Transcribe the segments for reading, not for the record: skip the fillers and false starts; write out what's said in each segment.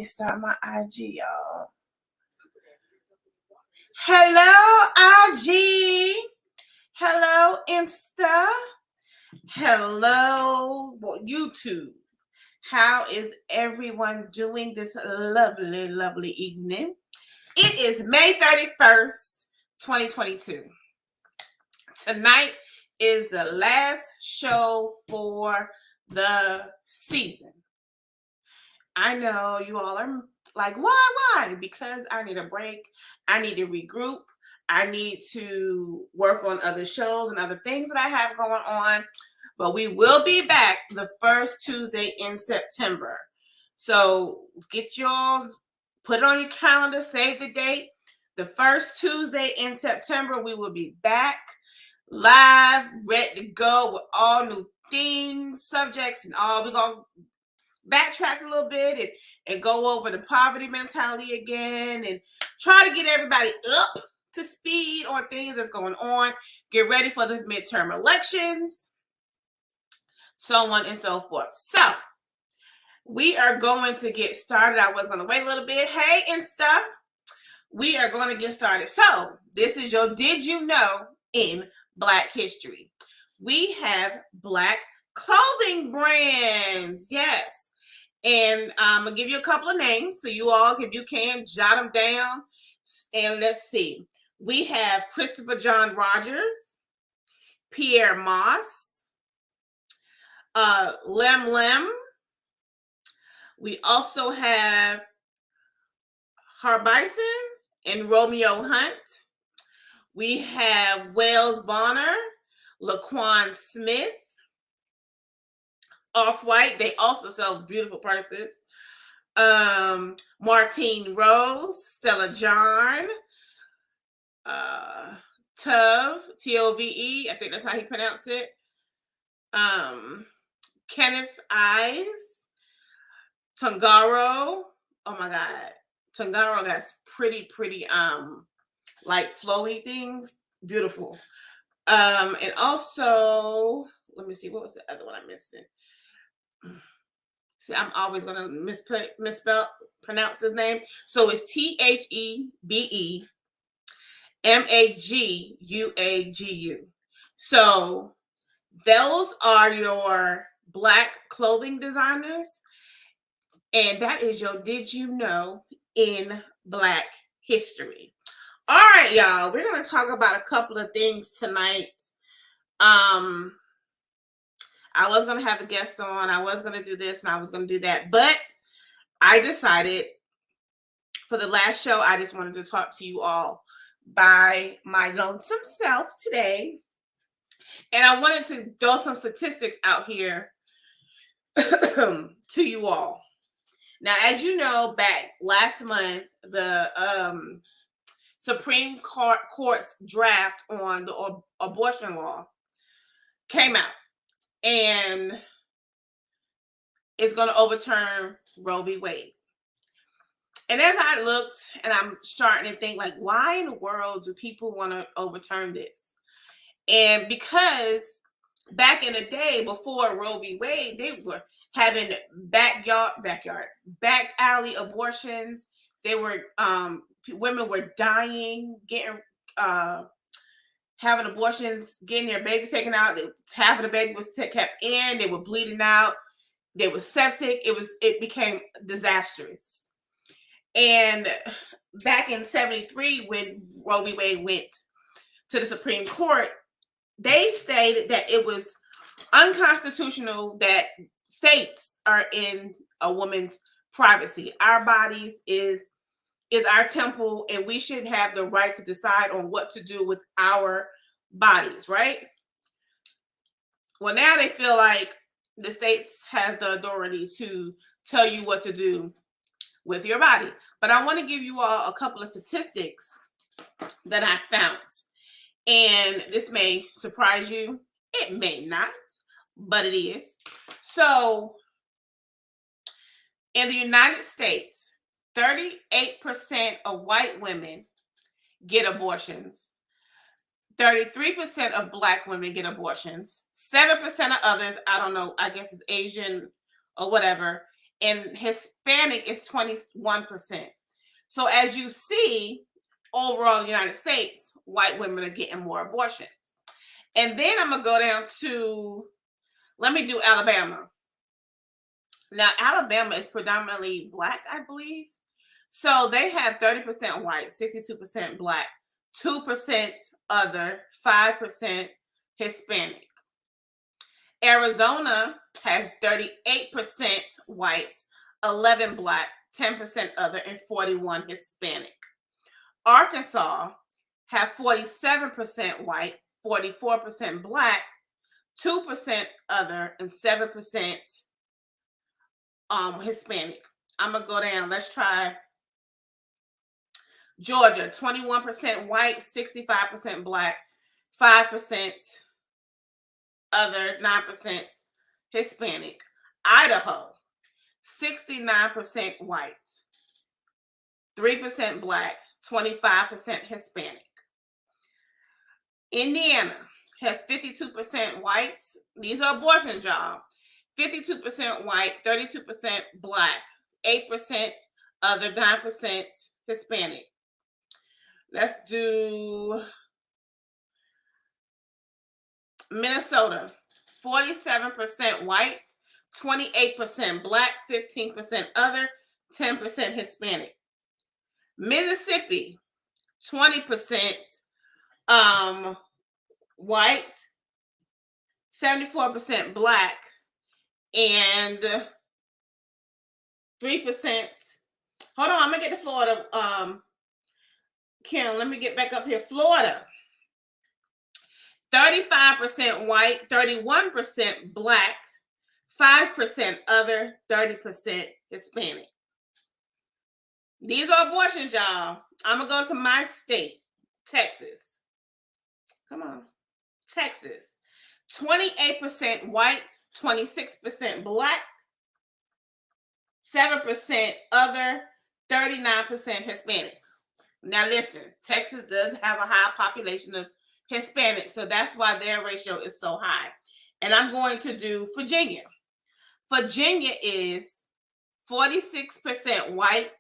me start my IG, y'all. Hello, IG. Hello, Insta. Hello, YouTube. How is everyone doing this lovely, lovely evening? It is May 31st, 2022. Tonight is the last show for the season. I know you all are like, why? Because I need a break. I need to regroup. I need to work on other shows and other things that I have going on. But we will be back the first Tuesday in September. So get y'all, put it on your calendar, save the date. The first Tuesday in September, we will be back live, ready to go with all new things, subjects, and all. We're going to backtrack a little bit and go over the poverty mentality again and try to get everybody up to speed on things that's going on. Get ready for this midterm elections, so on and so forth. So we are going to get started. I was going to wait a little bit. Hey, Insta. We are going to get started. So this is your Did You Know in Black History. We have Black clothing brands. Yes. And I'm going to give you a couple of names so you all, if you can, jot them down. And let's see. We have Christopher John Rogers, Pierre Moss, Lem Lem. We also have Harbison and Romeo Hunt. We have Wales Bonner, Laquan Smith, Off-White. They also sell beautiful purses. Martine Rose, Stella John, Tove, Tove, I think that's how he pronounced it. Kenneth Eyes, Tongaro. Oh my God. Tongaro has pretty, like flowy things. Beautiful. And also, let me see, what was the other one I'm missing? See, I'm always going to mispronounce his name. So it's ThebeMagugu. So those are your Black clothing designers. And that is your Did You Know in Black History. All right, y'all. We're going to talk about a couple of things tonight. I was going to have a guest on. I was going to do this and I was going to do that. But I decided for the last show, I just wanted to talk to you all by my lonesome self today. And I wanted to throw some statistics out here to you all. Now, as you know, back last month, the Supreme Court's draft on the abortion law came out. And it's going to overturn Roe v. Wade. And as I looked and I'm starting to think, like, why in the world do people want to overturn this? And because back in the day before Roe v. Wade, they were having back alley abortions. They were women were dying, getting having abortions, getting their babies taken out. Half of the baby was kept in. They were bleeding out. They were septic. It became disastrous. And back in 1973, when Roe v. Wade went to the Supreme Court, they stated that it was unconstitutional that states are in a woman's privacy. Our bodies is our temple, and we should have the right to decide on what to do with our bodies, right? Well, now they feel like the states have the authority to tell you what to do with your body. But I want to give you all a couple of statistics that I found. And this may surprise you. It may not, but it is. So in the United States, 38% of white women get abortions. 33% of Black women get abortions. 7% of others, I don't know, I guess it's Asian or whatever. and Hispanic is 21%. So as you see, overall in the United States, white women are getting more abortions. And then I'm going to go down to, let me do Alabama. Now, Alabama is predominantly black, I believe. So they have 30% white, 62% black, 2% other, 5% Hispanic. Arizona has 38% white, 11 black, 10% other, and 41 Hispanic. Arkansas have 47% white, 44% black, 2% other, and 7% Hispanic. I'm gonna go down. Let's try Georgia, 21% white, 65% black, 5% other, 9% Hispanic. Idaho, 69% white, 3% black, 25% Hispanic. Indiana has 52% whites. These are abortion jobs. 52% white, 32% black, 8% other, 9% Hispanic. Let's do Minnesota, 47% white, 28% black, 15% other, 10% Hispanic. Mississippi, 20% white, 74% black, and 3%. Hold on, I'm gonna get to Florida. Kim, let me get back up here. Florida, 35% white, 31% black, 5% other, 30% Hispanic. These are abortions, y'all. I'm gonna go to my state, Texas. Come on, Texas. 28% white, 26% black, 7% other, 39% Hispanic. Now listen, Texas does have a high population of Hispanic, so that's why their ratio is so high. And I'm going to do Virginia. Virginia is 46% white,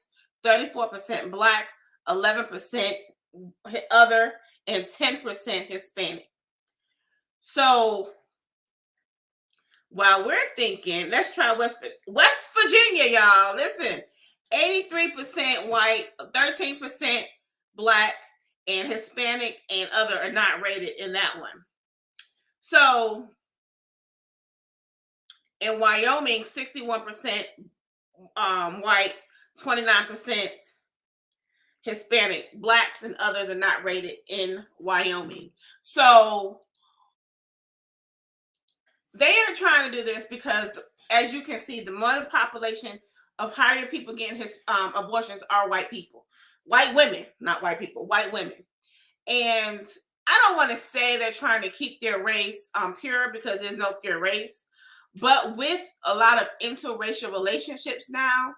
34% black, 11% other, and 10% Hispanic. So while we're thinking, let's try West Virginia, y'all. Listen, 83% white, 13% black, and Hispanic and other are not rated in that one. So in Wyoming, 61% white, 29% Hispanic. Blacks and others are not rated in Wyoming. So they are trying to do this because, as you can see, the more population of higher people getting abortions are white people. White women, not white people, white women. And I don't want to say they're trying to keep their race pure, because there's no pure race. But with a lot of interracial relationships now,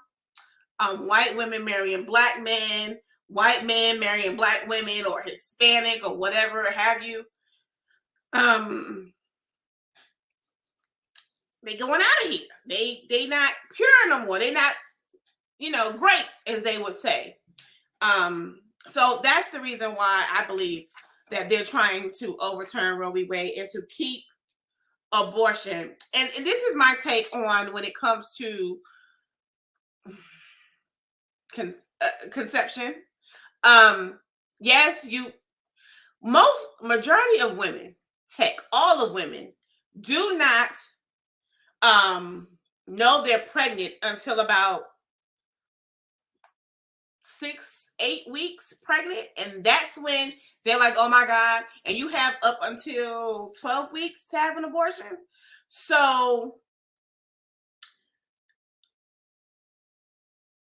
white women marrying black men, white men marrying black women, or Hispanic, or whatever have you, they going out of here. They not pure no more. They not, great, as they would say. So that's the reason why I believe that they're trying to overturn Roe v. Wade and to keep abortion. And this is my take on when it comes to conception. Yes, majority of women, heck, all of women, do not know they're pregnant until about 6-8 weeks pregnant, and that's when they're like, oh my God. And you have up until 12 weeks to have an abortion. So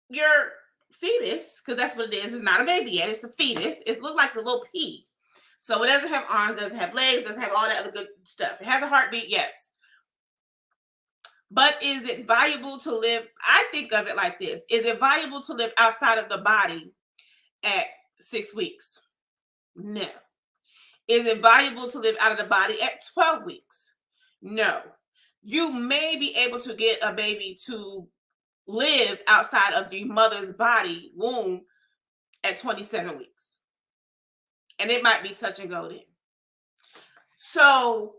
your fetus, because that's what it is, it's not a baby yet, it's a fetus. It looks like a little pea. So it doesn't have arms, doesn't have legs, doesn't have all that other good stuff. It has a heartbeat, yes. But is it valuable to live? I think of it like this. Is it valuable to live outside of the body at 6 weeks? No. Is it valuable to live out of the body at 12 weeks? No. You may be able to get a baby to live outside of the mother's body womb at 27 weeks. And it might be touch and go then. So,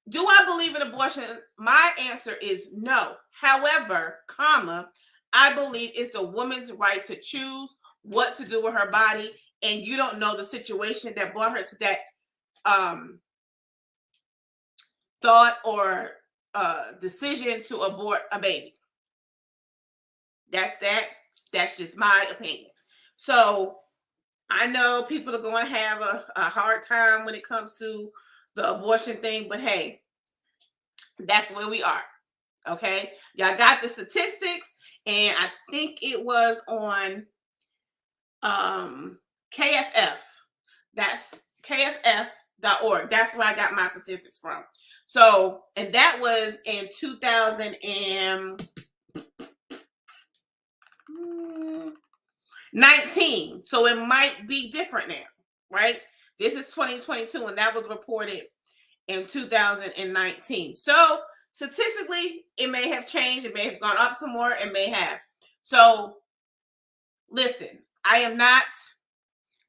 do I believe in abortion? My answer is no. However, I believe it's the woman's right to choose what to do with her body, and you don't know the situation that brought her to that thought or decision to abort a baby. That's just my opinion. So I know people are going to have a hard time when it comes to the abortion thing, but hey, that's where we are. Okay, y'all got the statistics, and I think it was on KFF. That's KFF.org. That's where I got my statistics from. So, and that was in 2019. So it might be different now, right? This is 2022, and that was reported in 2019. So statistically, it may have changed. It may have gone up some more. It may have. So listen, I am not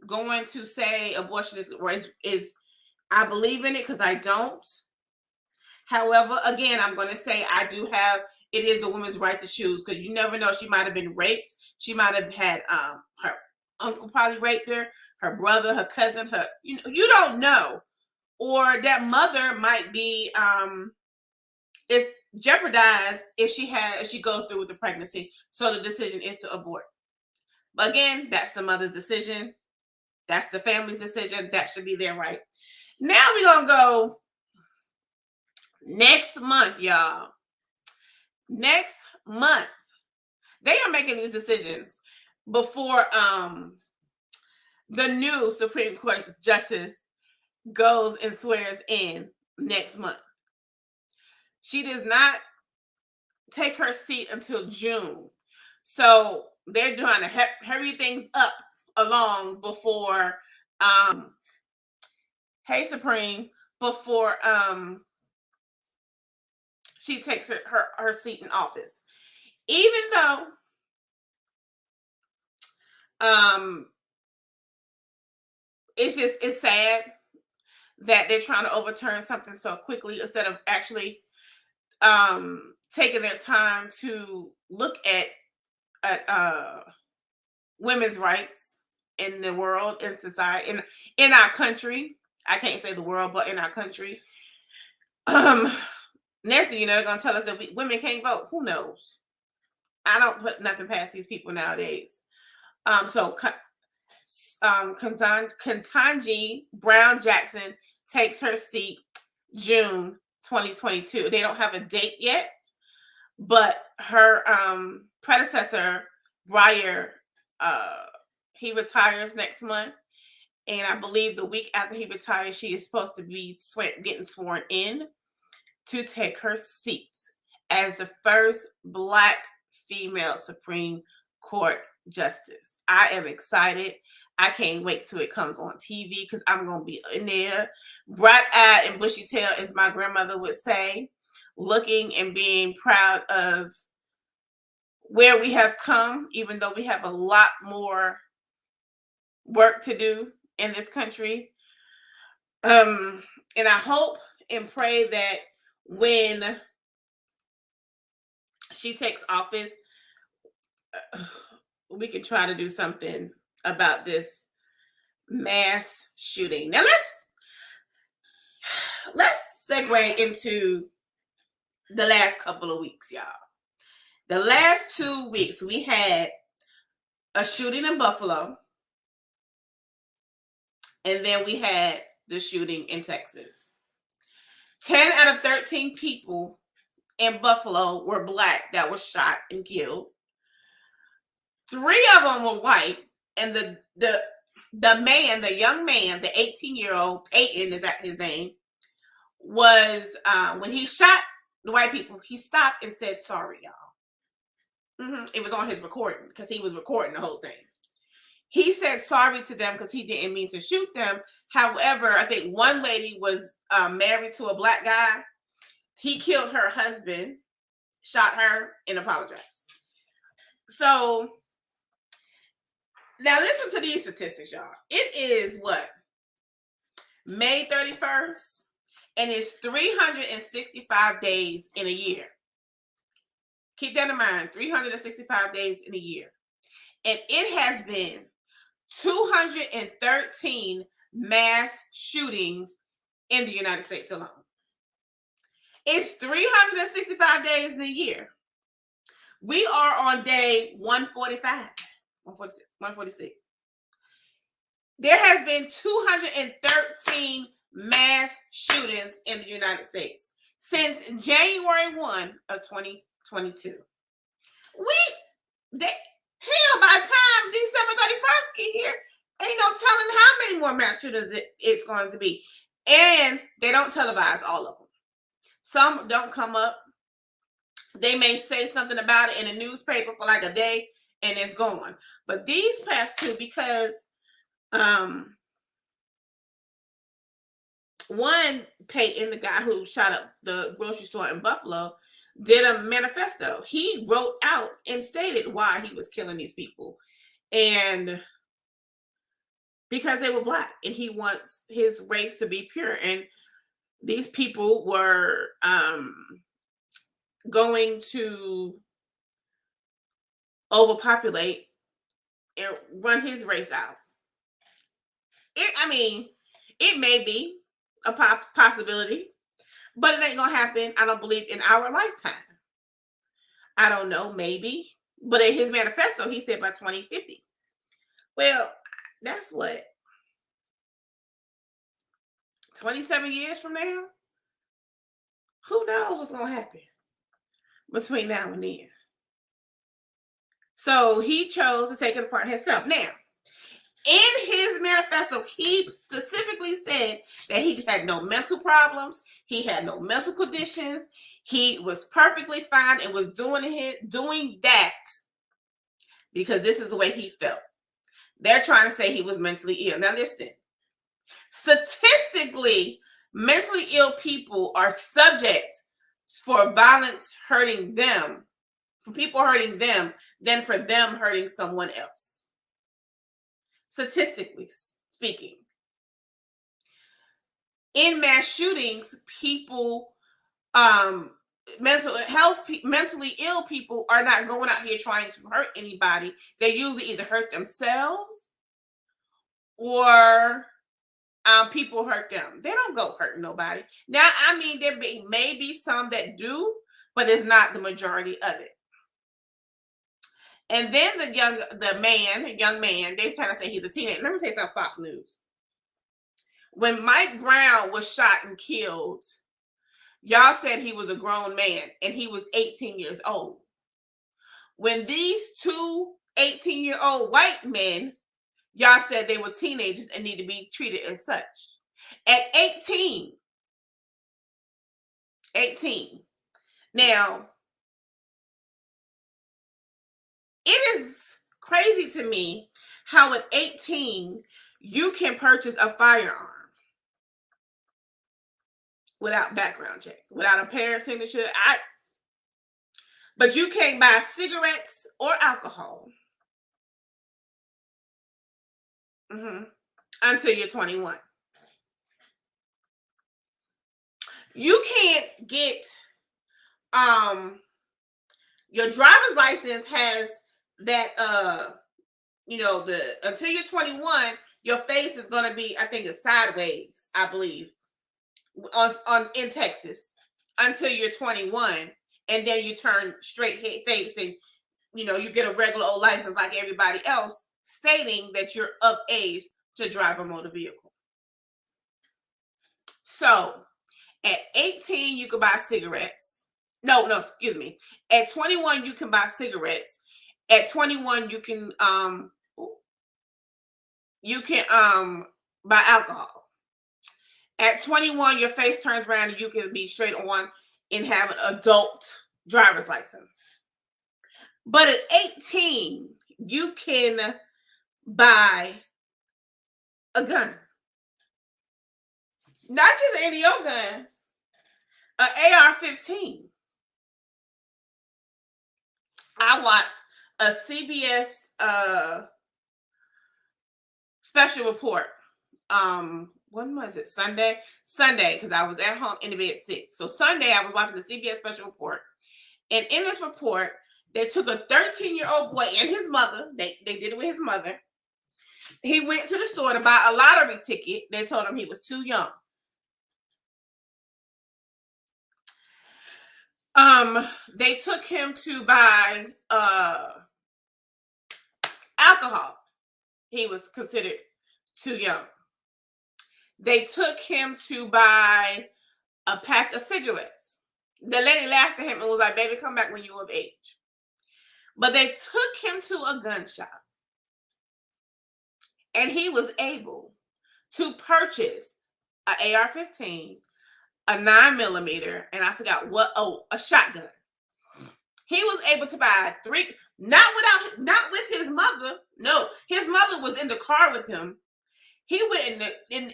going to say abortion is I believe in it, because I don't. However, again, I'm going to say I do have, it is the woman's right to choose, because you never know. She might have been raped. She might have had her uncle probably raped her brother, her cousin, you don't know. Or that mother might be is jeopardized if she goes through with the pregnancy. So the decision is to abort. But again, that's the mother's decision. That's the family's decision. That should be their right. Now we're gonna go next month, y'all. Next month, they are making these decisions before the new Supreme Court justice goes and swears in next month. She does not take her seat until June. So they're trying to hurry things up along before hey Supreme, before she takes her seat in office. Even though it's sad that they're trying to overturn something so quickly instead of actually taking their time to look at women's rights in the world, in society, in our country. I can't say the world, but in our country. Next thing you know, they're gonna tell us that women can't vote. Who knows? I don't put nothing past these people nowadays. So Ketanji Brown Jackson takes her seat June 2022. They don't have a date yet, but her predecessor, Breyer, he retires next month. And I believe the week after he retires, she is supposed to be getting sworn in to take her seat as the first Black female Supreme Court justice. I am excited. I can't wait till it comes on TV, because I'm going to be in there, bright-eyed and bushy-tailed, as my grandmother would say, looking and being proud of where we have come, even though we have a lot more work to do in this country. And I hope and pray that when she takes office, we can try to do something about this mass shooting. Now let's segue into the last couple of weeks, y'all. The last 2 weeks, we had a shooting in Buffalo, and then we had the shooting in Texas. 10 out of 13 people in Buffalo were Black that were shot and killed. 3 of them were white, and the young man, the 18-year-old, Peyton, is that his name, was when he shot the white people, he stopped and said, "Sorry, y'all." It was on his recording, because he was recording the whole thing. He said sorry to them because he didn't mean to shoot them. However, I think one lady was married to a Black guy. He killed her husband, shot her, and apologized. So now listen to these statistics, y'all. It is what? May 31st, and it's 365 days in a year. Keep that in mind, 365 days in a year. And it has been 213 mass shootings in the United States alone. It's 365 days in a year. We are on day 145, 146. There has been 213 mass shootings in the United States since January 1 of 2022. Hell, by the time December 31st get here, ain't no telling how many more mass shootings it's going to be. And they don't televise all of them. Some don't come up. They may say something about it in a newspaper for like a day and it's gone. But these past two, because one, Peyton, the guy who shot up the grocery store in Buffalo, did a manifesto. He wrote out and stated why he was killing these people. And because they were Black, and he wants his race to be pure. And these people were going to overpopulate and run his race out. It may be a possibility, but it ain't gonna happen, I don't believe, in our lifetime. I don't know, maybe. But in his manifesto, he said by 2050. Well, that's what? 27 years from now? Who knows what's gonna happen between now and then? So he chose to take it apart himself. Now, in his manifesto, he specifically said that he had no mental problems. He had no mental conditions. He was perfectly fine and was doing that because this is the way he felt. They're trying to say he was mentally ill. Now listen, statistically, mentally ill people are subject for violence hurting them, for people hurting them, than for them hurting someone else. Statistically speaking. In mass shootings, people, mentally ill people are not going out here trying to hurt anybody. They usually either hurt themselves or people hurt them. They don't go hurt nobody. Now, there may be some that do, but it's not the majority of it. And then the young man, they're trying to say he's a teenager. Let me tell you something, Fox News. When Mike Brown was shot and killed, y'all said he was a grown man and he was 18 years old. When these two 18-year-old white men, y'all said they were teenagers and need to be treated as such. At 18. Now, it is crazy to me how at 18 you can purchase a firearm without background check, without a parent signature. But you can't buy cigarettes or alcohol until you're 21. You can't get your driver's license has that until you're 21, your face is going to be, I think it's sideways, I believe, in Texas until you're 21, and then you turn straight face and you get a regular old license like everybody else, stating that you're of age to drive a motor vehicle. So at 18 you can buy cigarettes. No, excuse me. At 21 you can buy cigarettes. At 21 you can buy alcohol. At 21 your face turns around and you can be straight on and have an adult driver's license. But at 18 you can buy a gun. Not just any old gun, an AR-15. I watched a CBS special report. When was it? Sunday, because I was at home in the bed sick. So Sunday, I was watching the CBS special report, and in this report, they took a 13-year-old boy and his mother. They did it with his mother. He went to the store to buy a lottery ticket. They told him he was too young. They took him to buy alcohol. He was considered too young. They took him to buy a pack of cigarettes. The lady laughed at him and was like, "Baby, come back when you're of age." But they took him to a gun shop, and he was able to purchase an AR-15, a 9mm, and I forgot what. Oh, a shotgun. He was able to buy 3, not with his mother. No, his mother was in the car with him. He went in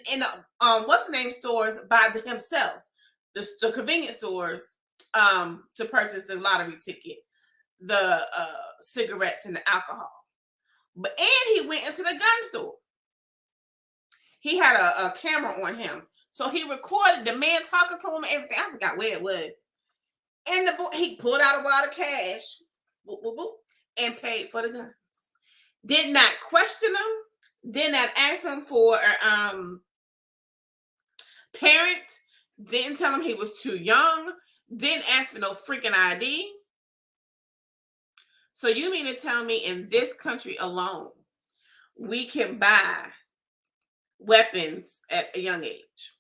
what's the name stores by himself, the convenience stores, to purchase the lottery ticket, the cigarettes, and the alcohol. And he went into the gun store. He had a camera on him, so he recorded the man talking to him and everything. I forgot where it was. And he pulled out a wad of cash, boop, boop, boop, and paid for the guns. Did not question him. Did not ask him for a parent. Didn't tell him he was too young. Didn't ask for no freaking ID. So you mean to tell me in this country alone, we can buy weapons at a young age?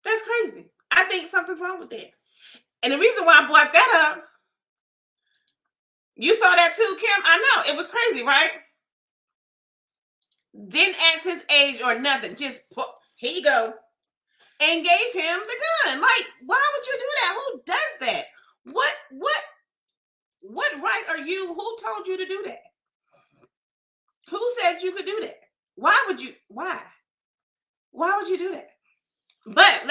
That's crazy. I think something's wrong with that. And the reason why I brought that up, you saw that too, Kim? I know. It was crazy, right? Didn't ask his age or nothing. Just, here you go. And gave him the gun. Like, why would you do that? Who does that? What right are you? Who told you to do that? Who said you could do that? Why would you do that? But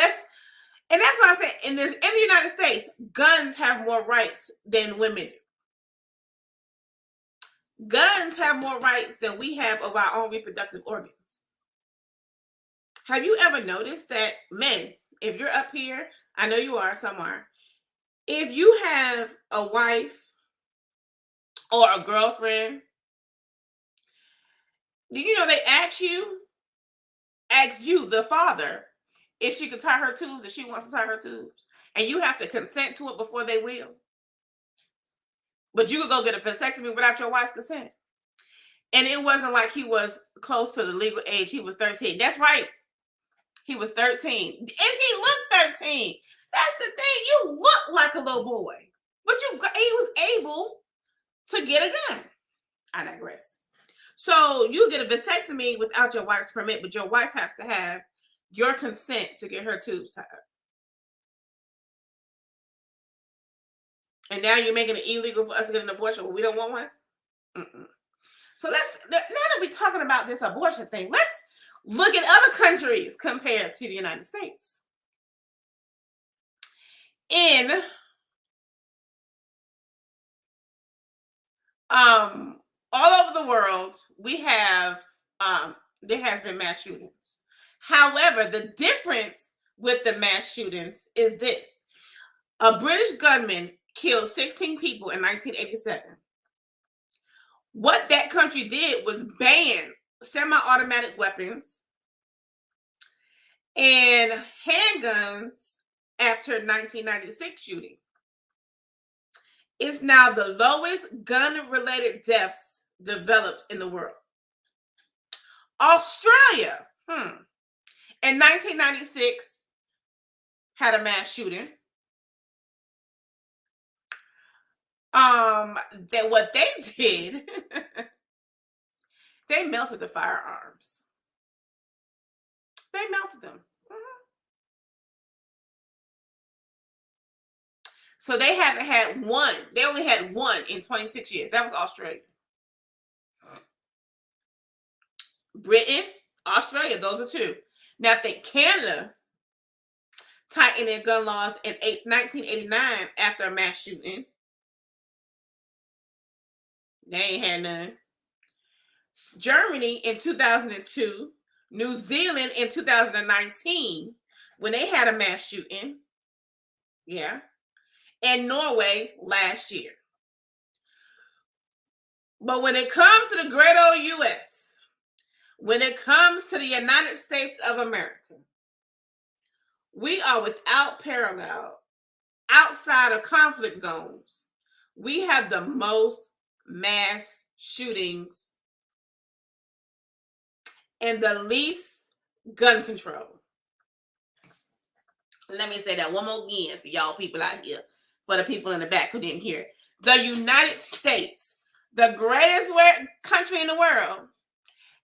and that's why I say in the United States, guns have more rights than women do. Guns have more rights than we have of our own reproductive organs. Have you ever noticed that, men, if you're up here, I know you are somewhere, if you have a wife or a girlfriend, do you know they ask you, the father, if she could tie her tubes, if she wants to tie her tubes, and you have to consent to it before they will. But you could go get a vasectomy without your wife's consent. And it wasn't like he was close to the legal age. He was 13. That's right. He was 13. And he looked 13. That's the thing. You look like a little boy. But he was able to get a gun. I digress. So you get a vasectomy without your wife's permit, but your wife has to have your consent to get her tubes tied. And now you're making it illegal for us to get an abortion when we don't want one? Mm-mm. So now that we're talking about this abortion thing, let's look at other countries compared to the United States. In all over the world, we have there has been mass shootings. However, the difference with the mass shootings is this: a British gunman killed 16 people in 1987. What that country did was ban semi-automatic weapons and handguns after 1996 shooting. It's now the lowest gun-related deaths developed in the world. Australia, in 1996, had a mass shooting. What they did, they melted the firearms. They melted them. So they haven't had one. They only had one in 26 years. That was Australia. Britain, Australia, those are two. Now I think Canada tightening gun laws in 1989 after a mass shooting. They ain't had none. Germany in 2002, New Zealand in 2019 when they had a mass shooting. Yeah. And Norway last year. But when it comes to the great old US, when it comes to the United States of America, we are without parallel outside of conflict zones. We have the most mass shootings and the least gun control. Let me say that one more again for y'all people out here, for the people in the back who didn't hear it. The United States, the greatest country in the world,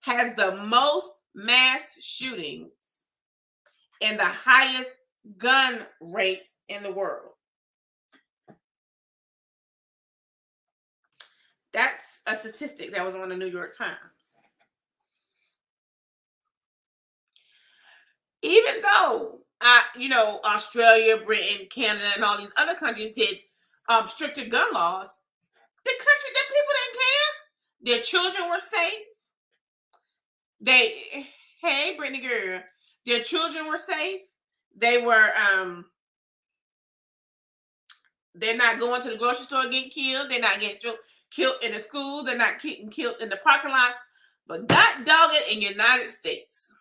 has the most mass shootings and the highest gun rates in the world. That's a statistic that was on the New York Times. Even though, Australia, Britain, Canada, and all these other countries did stricter gun laws, the people didn't care. Their children were safe. Hey, Brittany girl, their children were safe. They were, they're not going to the grocery store getting killed. They're not getting killed in the schools. They're not getting killed in the parking lots. But God dog it in the United States.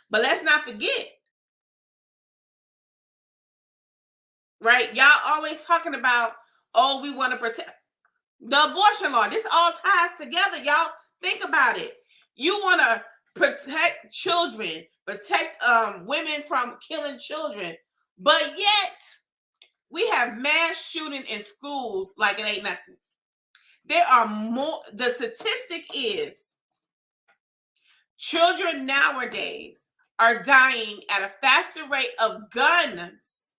But let's not forget, right? Y'all always talking about, oh, we want to protect the abortion law. This all ties together, y'all. Think about it. You want to protect children, protect women from killing children, but yet we have mass shooting in schools like it ain't nothing. There are more. The statistic is children nowadays are dying at a faster rate of guns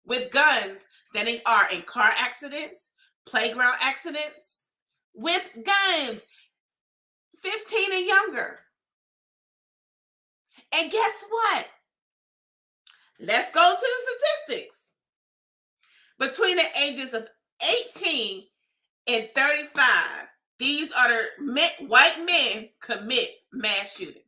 than they are in car accidents, playground accidents, with guns, 15 and younger. And guess what? Let's go to the statistics. Between the ages of 18 and 35, these are the white men commit mass shootings.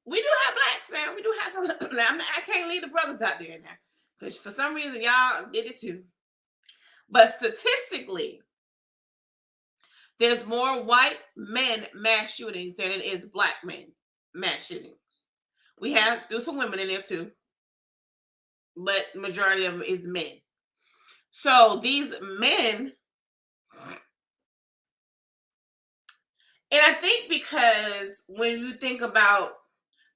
We do have blacks now. We do have some. I can't leave the brothers out there now because for some reason y'all did it too. But statistically, there's more white men mass shootings than it is black men mass shootings. We have some women in there too, but majority of them is men. So these men, and I think because when you think about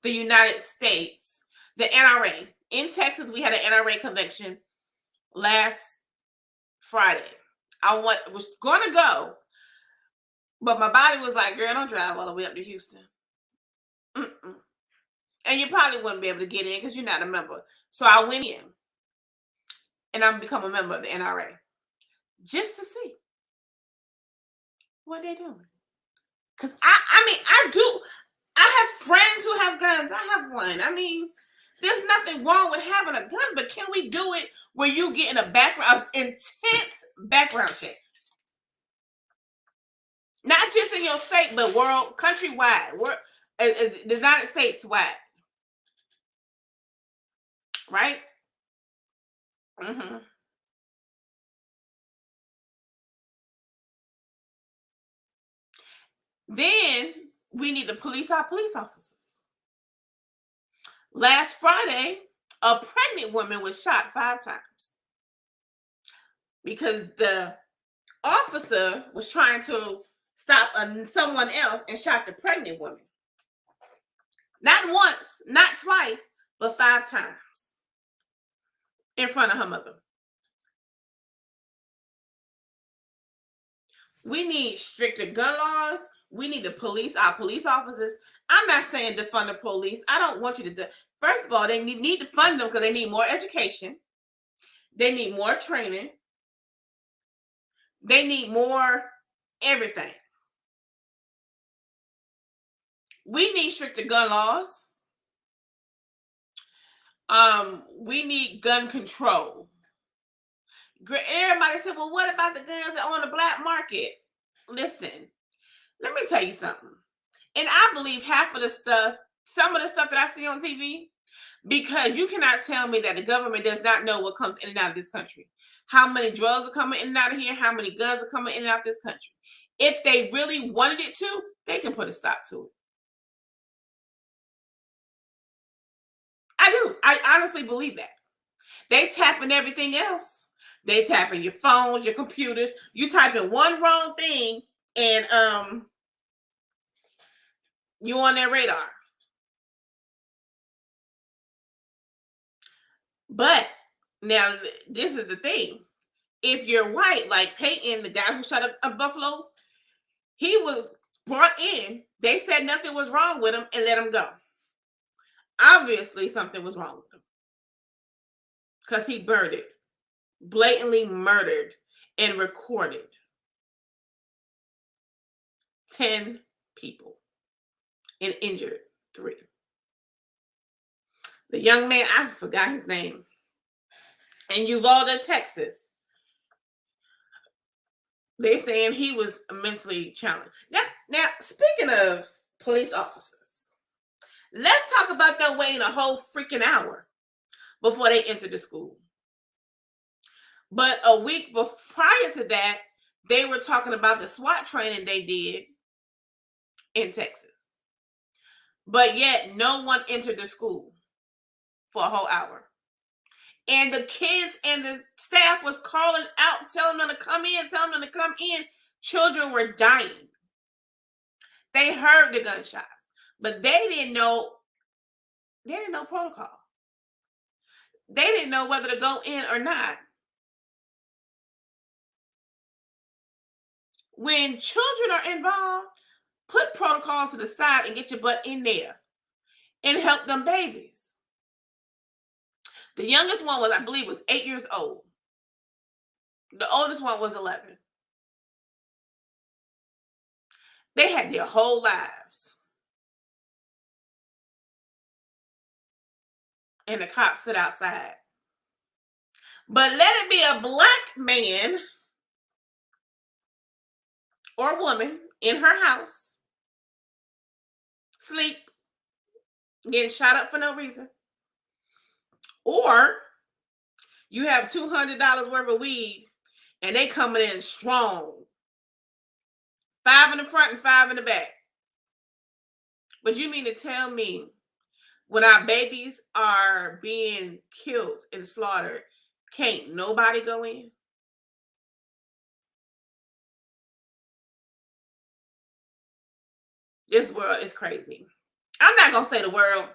the United States, the NRA, in Texas, we had an NRA convention last Friday. I was going to go, but my body was like, girl, don't drive all the way up to Houston. Mm-mm. And you probably wouldn't be able to get in because you're not a member. So I went in and I'm become a member of the NRA just to see what they're doing. Because I have friends who have guns. I have one. I mean, there's nothing wrong with having a gun, but can we do it where you get in a intense background check? Not just in your state, but world, countrywide, the United States wide. Right? Mm-hmm. Then we need to police our police officers. Last Friday, a pregnant woman was shot 5 times because the officer was trying to stop someone else and shot the pregnant woman. Not once, not twice, but 5 times in front of her mother. We need stricter gun laws. We need to police our police officers. I'm not saying defund the police. I don't want you to do. First of all, they need to fund them because they need more education. They need more training. They need more everything. We need stricter gun laws. We need gun control. Everybody said, well, what about the guns that are on the black market? Listen, let me tell you something. And I believe half of the stuff, some of the stuff that I see on TV, because you cannot tell me that the government does not know what comes in and out of this country. How many drugs are coming in and out of here? How many guns are coming in and out of this country? If they really wanted it to, they can put a stop to it. I do. I honestly believe that. They tap in everything else. They tap in your phones, your computers. You type in one wrong thing, and you on their radar. But now this is the thing. If you're white, like Peyton, the guy who shot up Buffalo, he was brought in. They said nothing was wrong with him and let him go. Obviously, something was wrong with him because he murdered, blatantly murdered, and recorded 10 people and injured 3. The young man, I forgot his name, in Uvalde, Texas. They saying he was mentally challenged. Now, speaking of police officers, let's talk about them waiting a whole freaking hour before they enter the school. But a week prior to that, they were talking about the SWAT training they did in Texas. But yet, no one entered the school for a whole hour. And the kids and the staff was calling out, telling them to come in, telling them to come in. Children were dying. They heard the gunshots, but they didn't know. They didn't know protocol. They didn't know whether to go in or not. When children are involved, put protocol to the side and get your butt in there and help them babies. The youngest one was, I believe, was 8 years old. The oldest one was 11. They had their whole lives. And the cops sit outside. But let it be a black man or woman in her house, sleep, getting shot up for no reason. Or you have $200 worth of weed and they coming in strong. 5 in the front and 5 in the back. But you mean to tell me when our babies are being killed and slaughtered, can't nobody go in? This world is crazy. I'm not going to say the world.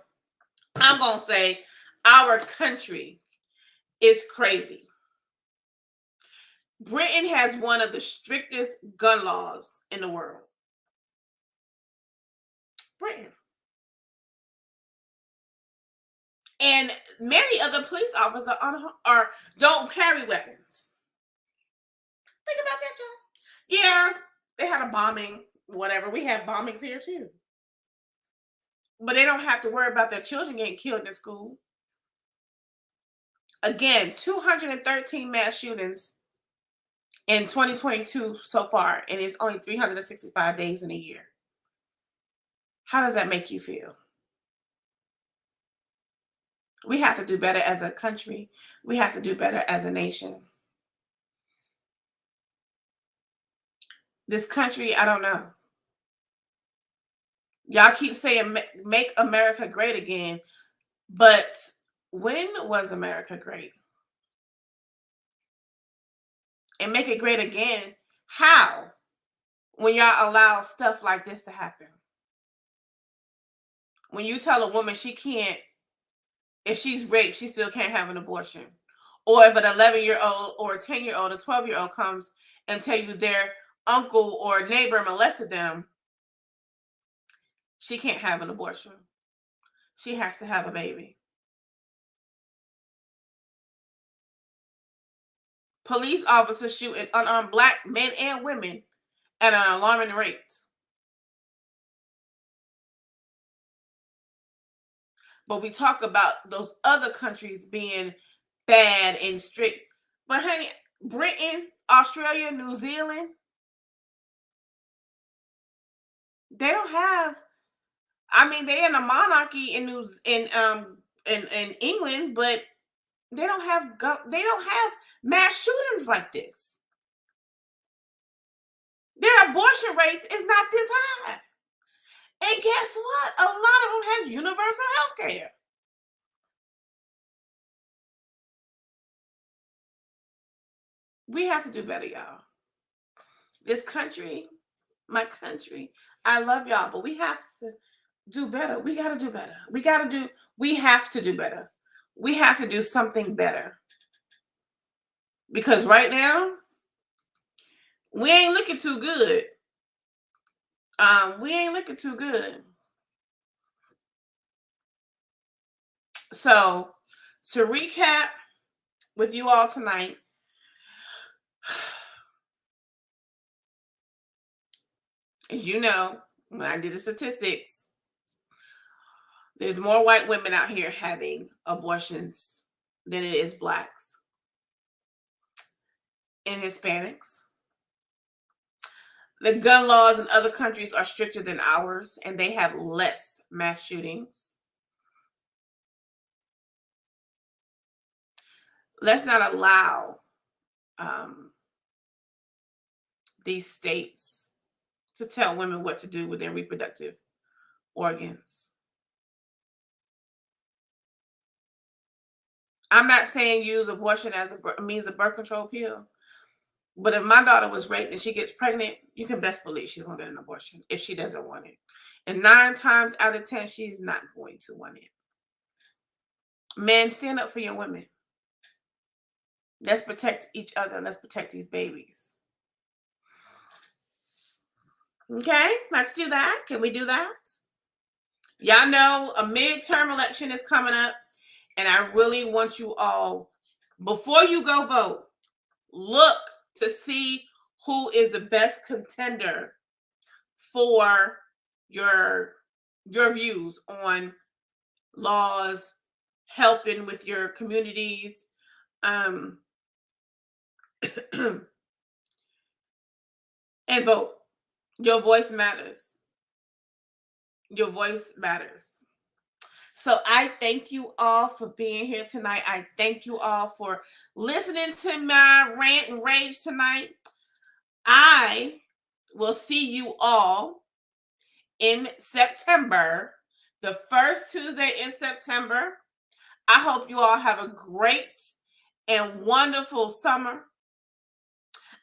I'm going to say our country is crazy. Britain has one of the strictest gun laws in the world. Britain. And many other police officers are don't carry weapons. Think about that, John. Yeah, they had a bombing, whatever. We have bombings here too. But they don't have to worry about their children getting killed in school. Again, 213 mass shootings in 2022 so far, and it's only 365 days in a year. How does that make you feel? We have to do better as a country. We have to do better as a nation. This country, I don't know. Y'all keep saying make America great again, but when was America great? And make it great again, how? When y'all allow stuff like this to happen. When you tell a woman she can't, if she's raped, she still can't have an abortion. Or if an 11-year-old or a 10-year-old, a 12-year-old comes and tell you their uncle or neighbor molested them, she can't have an abortion. She has to have a baby. Police officers shooting unarmed black men and women at an alarming rate. But we talk about those other countries being bad and strict. But honey, Britain, Australia, New Zealand, they don't have. I mean, they're in a monarchy in England, but they don't have mass shootings like this. Their abortion rates is not this high. And guess what? A lot of them have universal health care. We have to do better, y'all. This country, my country, I love y'all, but we have to do better. We got to do better. We have to do better. We have to do something better. Because right now, we ain't looking too good. We ain't looking too good. So, to recap with you all tonight, as you know, when I did the statistics, there's more white women out here having abortions than it is blacks and Hispanics. The gun laws in other countries are stricter than ours, and they have less mass shootings. Let's not allow these states to tell women what to do with their reproductive organs. I'm not saying use abortion as a means of birth control pill. But if my daughter was raped and she gets pregnant, you can best believe she's going to get an abortion if she doesn't want it. And 9 times out of 10, she's not going to want it. Men, stand up for your women. Let's protect each other. Let's protect these babies. Okay, let's do that. Can we do that? Y'all know a midterm election is coming up. And I really want you all, before you go vote, look to see who is the best contender for your views on laws, helping with your communities. And vote. Your voice matters. Your voice matters. So I thank you all for being here tonight. I thank you all for listening to my rant and rage tonight. I will see you all in September, the first Tuesday in September. I hope you all have a great and wonderful summer.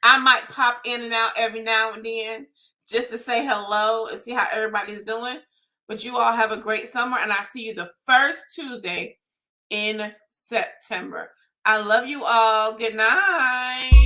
I might pop in and out every now and then just to say hello and see how everybody's doing. But you all have a great summer, and I'll see you the first Tuesday in September. I love you all. Good night.